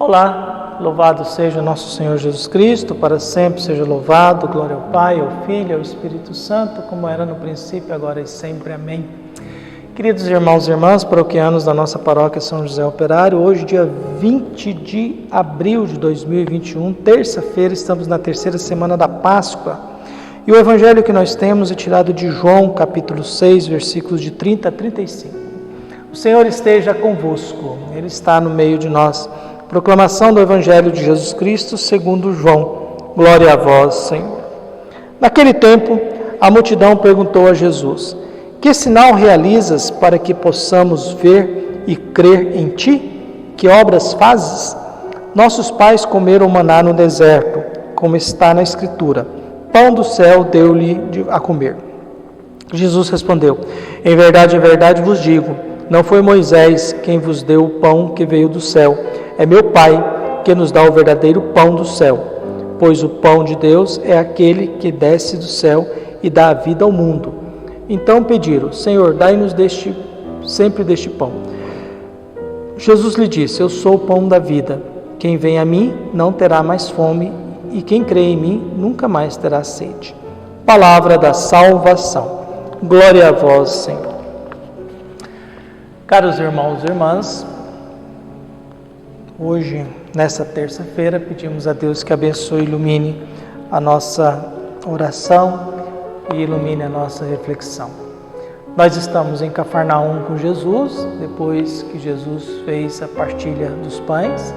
Olá, louvado seja nosso Senhor Jesus Cristo, para sempre seja louvado, glória ao Pai, ao Filho e ao Espírito Santo, como era no princípio, agora e sempre. Amém. Queridos irmãos e irmãs, paroquianos da nossa paróquia São José Operário, hoje dia 20 de abril de 2021, terça-feira, estamos na terceira semana da Páscoa, e o evangelho que nós temos é tirado de João, capítulo 6, versículos de 30 a 35. O Senhor esteja convosco, Ele está no meio de nós. Proclamação do Evangelho de Jesus Cristo segundo João. Glória a vós, Senhor. Naquele tempo, a multidão perguntou a Jesus: que sinal realizas para que possamos ver e crer em ti? Que obras fazes? Nossos pais comeram maná no deserto, como está na Escritura. Pão do céu deu-lhe a comer. Jesus respondeu: em verdade vos digo, não foi Moisés quem vos deu o pão que veio do céu, é meu Pai que nos dá o verdadeiro pão do céu, pois o pão de Deus é aquele que desce do céu e dá a vida ao mundo. Então pediram: Senhor, dai-nos sempre deste pão. Jesus lhe disse: eu sou o pão da vida. Quem vem a mim não terá mais fome, e quem crê em mim nunca mais terá sede. Palavra da salvação. Glória a vós, Senhor. Caros irmãos e irmãs, hoje, nessa terça-feira, pedimos a Deus que abençoe e ilumine a nossa oração e ilumine a nossa reflexão. Nós estamos em Cafarnaum com Jesus, depois que Jesus fez a partilha dos pães.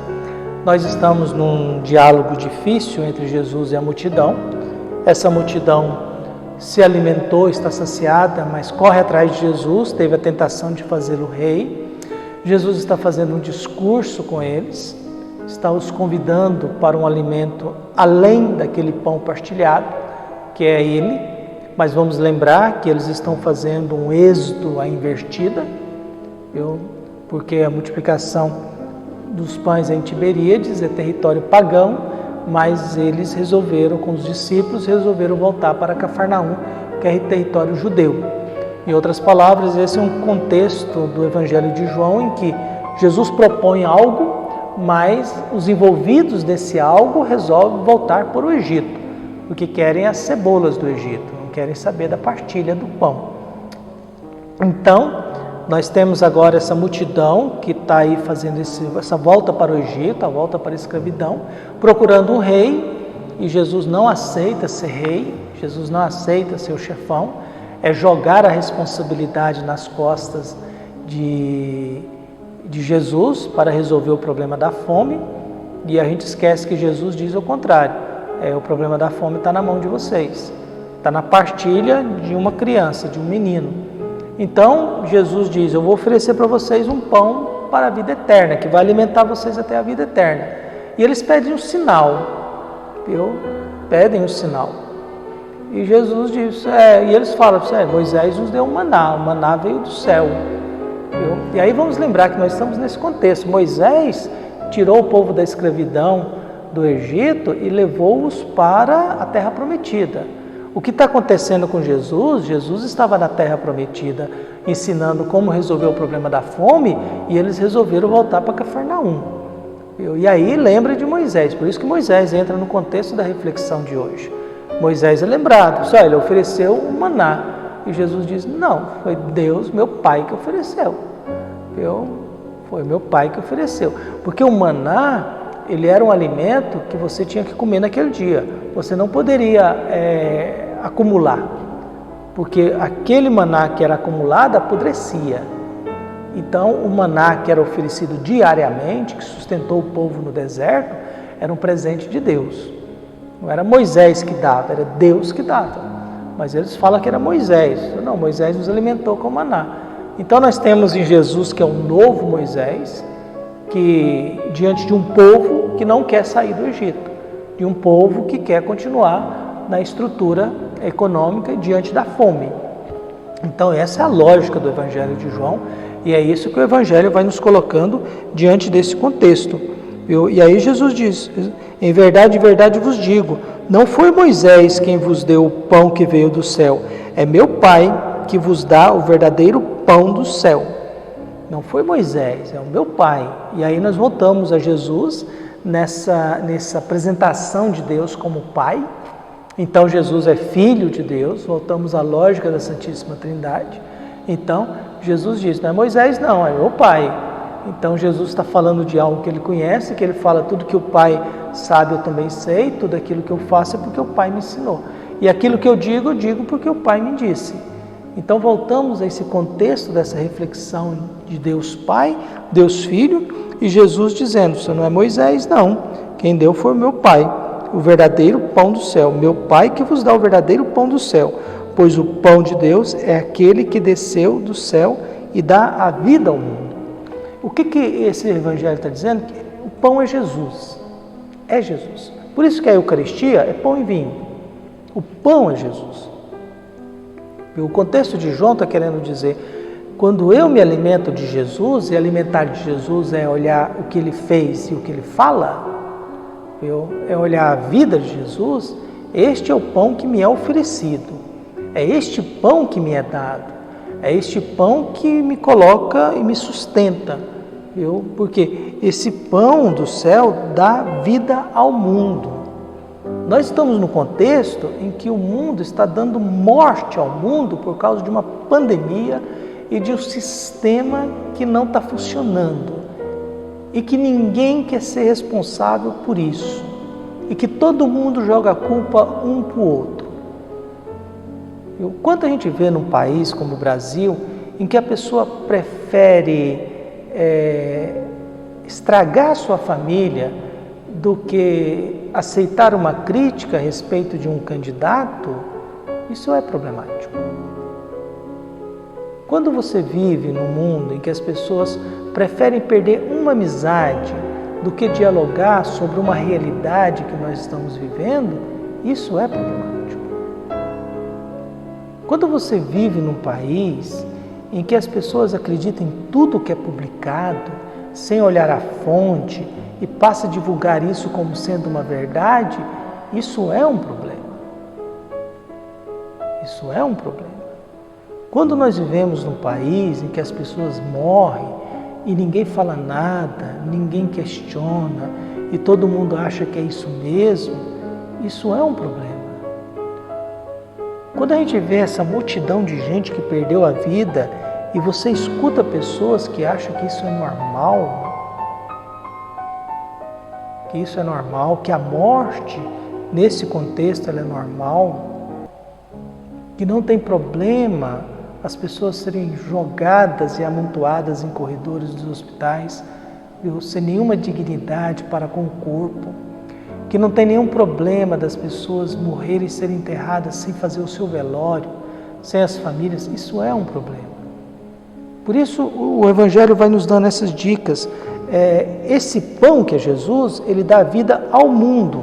Nós estamos num diálogo difícil entre Jesus e a multidão. Essa multidão se alimentou, está saciada, mas corre atrás de Jesus, teve a tentação de fazê-lo rei. Jesus está fazendo um discurso com eles, está os convidando para um alimento além daquele pão partilhado, que é Ele, mas vamos lembrar que eles estão fazendo um êxodo à invertida, porque a multiplicação dos pães em Tiberíades é território pagão, mas eles resolveram, com os discípulos, voltar para Cafarnaum, que é território judeu. Em outras palavras, esse é um contexto do Evangelho de João em que Jesus propõe algo, mas os envolvidos desse algo resolvem voltar para o Egito, porque querem as cebolas do Egito, não querem saber da partilha do pão. Então, nós temos agora essa multidão que está aí fazendo essa volta para o Egito, a volta para a escravidão, procurando um rei, e Jesus não aceita ser rei, Jesus não aceita ser o chefão, é jogar a responsabilidade nas costas de Jesus para resolver o problema da fome, e a gente esquece que Jesus diz o contrário, o problema da fome está na mão de vocês, está na partilha de uma criança, de um menino. Então Jesus diz: eu vou oferecer para vocês um pão para a vida eterna, que vai alimentar vocês até a vida eterna. E eles pedem um sinal, pedem um sinal. E Jesus diz, e eles falam, Moisés nos deu um maná, o maná veio do céu. E aí vamos lembrar que nós estamos nesse contexto. Moisés tirou o povo da escravidão do Egito e levou-os para a terra prometida. O que está acontecendo com Jesus? Jesus estava na terra prometida, ensinando como resolver o problema da fome, e eles resolveram voltar para Cafarnaum. E aí lembra de Moisés, por isso que Moisés entra no contexto da reflexão de hoje. Moisés é lembrado, ele ofereceu o maná, e Jesus diz: não, foi Deus, meu Pai, que ofereceu. Foi meu Pai que ofereceu, porque o maná, ele era um alimento que você tinha que comer naquele dia, você não poderia acumular, porque aquele maná que era acumulado apodrecia. Então o maná que era oferecido diariamente, que sustentou o povo no deserto, era um presente de Deus. Não era Moisés que dava, era Deus que dava. Mas eles falam que era Moisés. Não, Moisés nos alimentou com maná. Então nós temos em Jesus, que é o novo Moisés, que diante de um povo que não quer sair do Egito, de um povo que quer continuar na estrutura econômica diante da fome. Então essa é a lógica do Evangelho de João, e é isso que o Evangelho vai nos colocando diante desse contexto. E aí Jesus diz: em verdade vos digo, não foi Moisés quem vos deu o pão que veio do céu, é meu Pai que vos dá o verdadeiro pão do céu. Não foi Moisés, é o meu Pai. E aí nós voltamos a Jesus nessa apresentação de Deus como Pai. Então Jesus é Filho de Deus, voltamos à lógica da Santíssima Trindade. Então Jesus diz, não é Moisés não, é meu Pai. Então Jesus está falando de algo que ele conhece, que ele fala tudo que o Pai sabe eu também sei, tudo aquilo que eu faço é porque o Pai me ensinou. E aquilo que eu digo porque o Pai me disse. Então voltamos a esse contexto dessa reflexão de Deus Pai, Deus Filho e Jesus dizendo, isso não é Moisés não, quem deu foi o meu Pai, o verdadeiro pão do céu, meu Pai que vos dá o verdadeiro pão do céu, pois o pão de Deus é aquele que desceu do céu e dá a vida ao mundo. O que esse evangelho está dizendo? Que o pão é Jesus, é Jesus. Por isso que a Eucaristia é pão e vinho, o pão é Jesus. O contexto de João está querendo dizer, quando eu me alimento de Jesus, e alimentar de Jesus é olhar o que ele fez e o que ele fala, é olhar a vida de Jesus, este é o pão que me é oferecido, é este pão que me é dado, é este pão que me coloca e me sustenta, porque esse pão do céu dá vida ao mundo. Nós estamos num contexto em que o mundo está dando morte ao mundo por causa de uma pandemia e de um sistema que não está funcionando e que ninguém quer ser responsável por isso e que todo mundo joga a culpa um para o outro. Quanto a gente vê num país como o Brasil, em que a pessoa prefere estragar a sua família do que aceitar uma crítica a respeito de um candidato, isso é problemático. Quando você vive num mundo em que as pessoas preferem perder uma amizade do que dialogar sobre uma realidade que nós estamos vivendo, isso é problemático. Quando você vive num país em que as pessoas acreditam em tudo que é publicado, sem olhar a fonte, e passa a divulgar isso como sendo uma verdade, isso é um problema. Isso é um problema. Quando nós vivemos num país em que as pessoas morrem e ninguém fala nada, ninguém questiona e todo mundo acha que é isso mesmo, isso é um problema. Quando a gente vê essa multidão de gente que perdeu a vida e você escuta pessoas que acham que isso é normal, que a morte, nesse contexto, ela é normal, que não tem problema as pessoas serem jogadas e amontoadas em corredores dos hospitais, sem nenhuma dignidade para com o corpo, que não tem nenhum problema das pessoas morrerem e serem enterradas sem fazer o seu velório, sem as famílias, isso é um problema. Por isso o Evangelho vai nos dando essas dicas. Esse pão que é Jesus, ele dá vida ao mundo.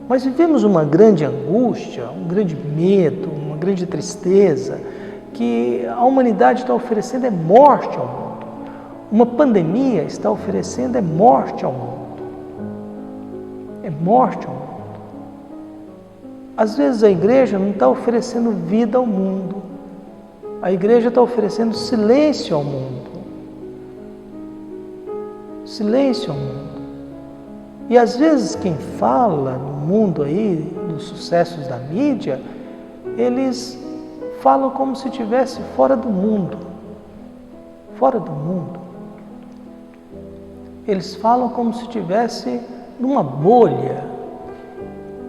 Mas vivemos uma grande angústia, um grande medo, uma grande tristeza, que a humanidade está oferecendo é morte ao mundo. Uma pandemia está oferecendo é morte ao mundo. É morte ao mundo. Às vezes a igreja não está oferecendo vida ao mundo. A igreja está oferecendo silêncio ao mundo. Silêncio ao mundo. E às vezes quem fala no mundo aí, nos sucessos da mídia, eles falam como se estivesse fora do mundo. Fora do mundo. Eles falam como se estivesse numa bolha,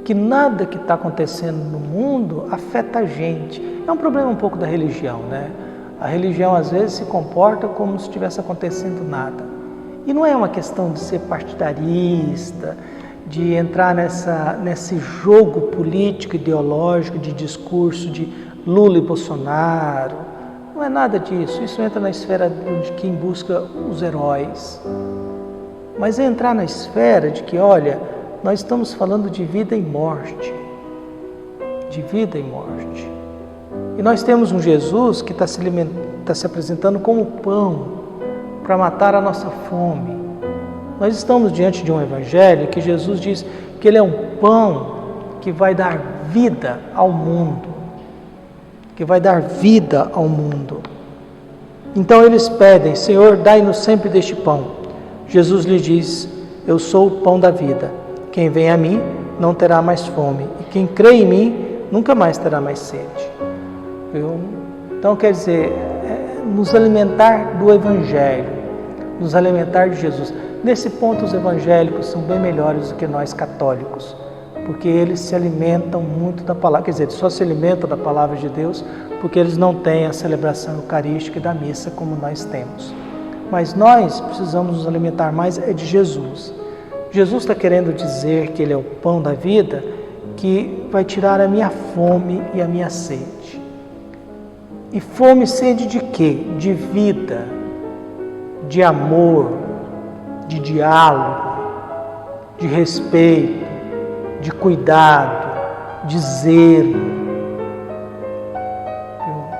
que nada que está acontecendo no mundo afeta a gente. É um problema um pouco da religião, né? A religião às vezes se comporta como se estivesse acontecendo nada. E não é uma questão de ser partidarista, de entrar nesse jogo político, ideológico, de discurso de Lula e Bolsonaro. Não é nada disso. Isso entra na esfera de quem busca os heróis. Mas é entrar na esfera de que, olha, nós estamos falando de vida e morte. De vida e morte. E nós temos um Jesus que está se apresentando como pão para matar a nossa fome. Nós estamos diante de um evangelho que Jesus diz que ele é um pão que vai dar vida ao mundo. Que vai dar vida ao mundo. Então eles pedem: Senhor, dai-nos sempre deste pão. Jesus lhe diz: eu sou o pão da vida. Quem vem a mim não terá mais fome, e quem crê em mim nunca mais terá mais sede. Então quer dizer, nos alimentar do Evangelho, nos alimentar de Jesus. Nesse ponto os evangélicos são bem melhores do que nós católicos, porque eles se alimentam muito da palavra, quer dizer, eles só se alimentam da palavra de Deus porque eles não têm a celebração eucarística e da missa como nós temos. Mas nós precisamos nos alimentar mais de Jesus. Jesus está querendo dizer que Ele é o pão da vida, que vai tirar a minha fome e a minha sede. E fome e sede de quê? De vida, de amor, de diálogo, de respeito, de cuidado, de zelo.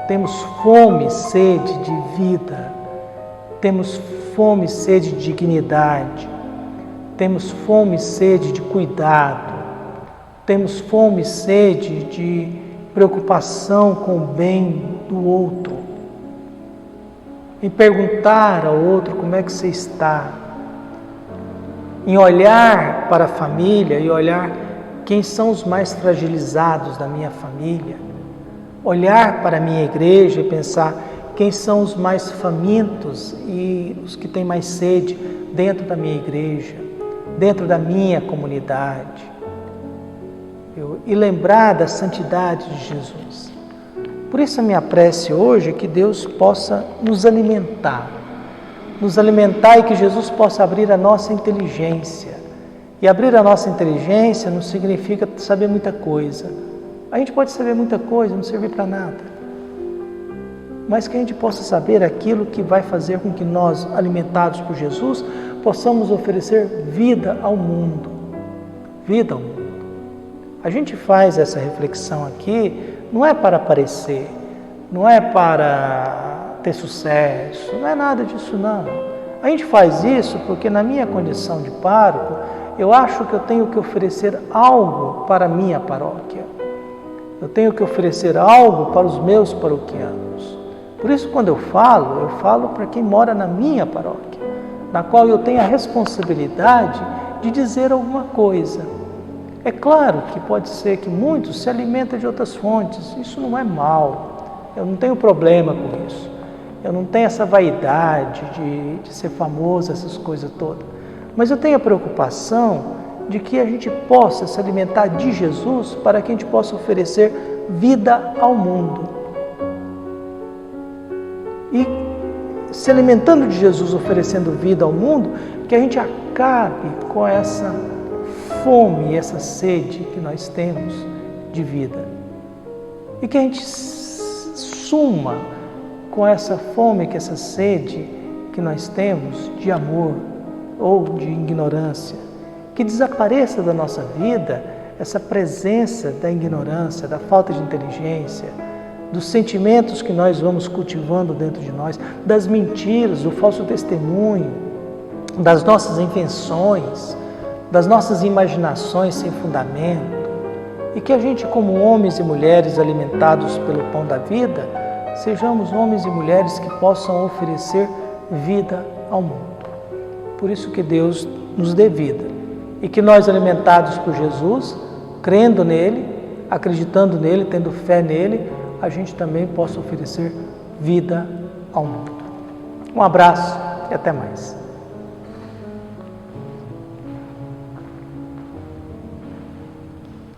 Temos fome e sede de vida, temos fome e sede de dignidade, temos fome e sede de cuidado, temos fome e sede de preocupação com o bem do outro, em perguntar ao outro como é que você está, em olhar para a família e olhar quem são os mais fragilizados da minha família, olhar para a minha igreja e pensar quem são os mais famintos e os que têm mais sede dentro da minha igreja, dentro da minha comunidade. E lembrar da santidade de Jesus. Por isso a minha prece hoje é que Deus possa nos alimentar e que Jesus possa abrir a nossa inteligência. E abrir a nossa inteligência não significa saber muita coisa. A gente pode saber muita coisa, não servir para nada. Mas que a gente possa saber aquilo que vai fazer com que nós, alimentados por Jesus, possamos oferecer vida ao mundo. Vida ao mundo. A gente faz essa reflexão aqui, não é para aparecer, não é para ter sucesso, não é nada disso não. A gente faz isso porque na minha condição de pároco, eu acho que eu tenho que oferecer algo para a minha paróquia. Eu tenho que oferecer algo para os meus paroquianos. Por isso, quando eu falo para quem mora na minha paróquia, na qual eu tenho a responsabilidade de dizer alguma coisa. É claro que pode ser que muitos se alimentem de outras fontes, isso não é mal, eu não tenho problema com isso. Eu não tenho essa vaidade de ser famoso, essas coisas todas. Mas eu tenho a preocupação de que a gente possa se alimentar de Jesus para que a gente possa oferecer vida ao mundo. E se alimentando de Jesus, oferecendo vida ao mundo, que a gente acabe com essa fome e essa sede que nós temos de vida. E que a gente suma com essa fome, com essa sede que nós temos de amor ou de ignorância. Que desapareça da nossa vida essa presença da ignorância, da falta de inteligência, dos sentimentos que nós vamos cultivando dentro de nós, das mentiras, do falso testemunho, das nossas invenções, das nossas imaginações sem fundamento. E que a gente, como homens e mulheres alimentados pelo pão da vida, sejamos homens e mulheres que possam oferecer vida ao mundo. Por isso que Deus nos dê vida. E que nós, alimentados por Jesus, crendo nele, acreditando nele, tendo fé nele, a gente também possa oferecer vida ao mundo. Um abraço e até mais.